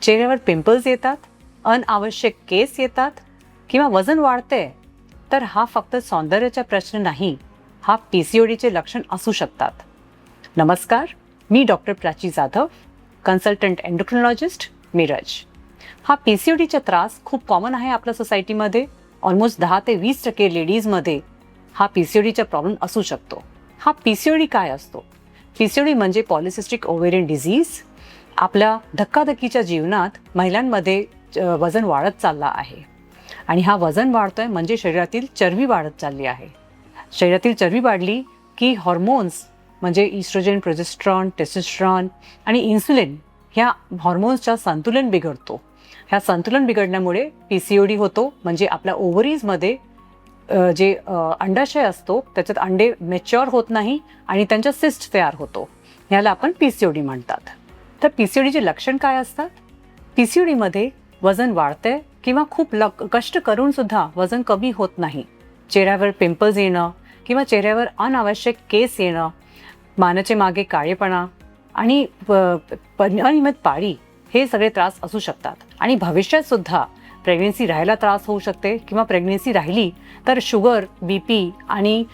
चेहऱ्यावर पिंपल्स येतात, अनावश्यक केस येतात किंवा वजन वाढते, तर हा फक्त सौंदर्याचा प्रश्न नाही, हा PCODचे लक्षण असू शकतात. नमस्कार, मी डॉक्टर प्राची जाधव, कन्सल्टंट एंडोक्रिनॉलॉजिस्ट, मिरज. हा PCODचा त्रास खूप कॉमन आहे आपल्या सोसायटीमध्ये. ऑलमोस्ट 10 ते 20% लेडीजमध्ये हा PCODचा प्रॉब्लेम असू शकतो. हा PCOD काय असतो? PCOD म्हणजे पॉलिसिस्टिक ओव्हेरियन डिझीज. आपल्या धक्काधक्कीच्या जीवनात महिलांमध्ये वजन वाढत चालला आहे आणि हा वजन वाढतोय म्हणजे शरीरातील चरबी वाढत चालली आहे. शरीरातील चरबी वाढली की हॉर्मोन्स म्हणजे इस्ट्रोजन, प्रोजेस्टेरॉन, टेस्टोस्टेरॉन आणि इन्सुलिन ह्या हॉर्मोन्सचा संतुलन बिघडतो. ह्या संतुलन बिघडल्यामुळे PCOD होतो. म्हणजे आपल्या ओव्हरीजमध्ये जे अंडाशय असतो त्याच्यात अंडे मॅच्युअर होत नाही आणि त्यांच्या सिस्ट तयार होतो. ह्याला आपण PCOD म्हणतात. तर PCODचे लक्षण काय असतात? PCODमध्ये वजन वाढते किंवा खूप कष्ट करून सुद्धा वजन कमी होत नाही. चेहऱ्यावर पिंपल्स येणं किंवा चेहऱ्यावर अनावश्यक केस येणं, मानेच्या मागे काळेपणा आणि अनियमित पाळी, हे सगळे त्रास असू शकतात. आणि भविष्यात सुद्धा प्रेग्नन्सी राहायला त्रास होऊ शकते किंवा प्रेग्नन्सी राहिली तर शुगर, BP आणि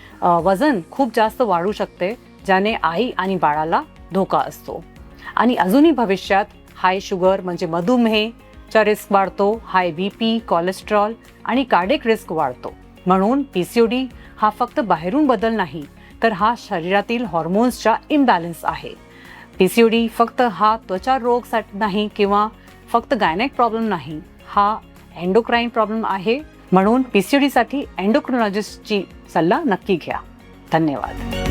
वजन खूप जास्त वाढू शकते, ज्याने आई आणि बाळाला धोका असतो. आणि अजूनही भविष्यात हाय शुगर म्हणजे मधुमेहचा रिस्क वाढतो, हाय BP, कोलेस्ट्रॉल आणि कार्डिक रिस्क वाढतो. म्हणून PCOD हा फक्त बाहेरून बदल नाही, तर हा शरीरातील हॉर्मोन्सचा इम्बॅलन्स आहे. PCOD फक्त हा त्वचा रोगसाठी नाही किंवा फक्त गायनेक प्रॉब्लेम नाही, हा एंडोक्राईन प्रॉब्लेम आहे. म्हणून PCODसाठी एंडोक्रिनॉलॉजिस्टची सल्ला नक्की घ्या. धन्यवाद.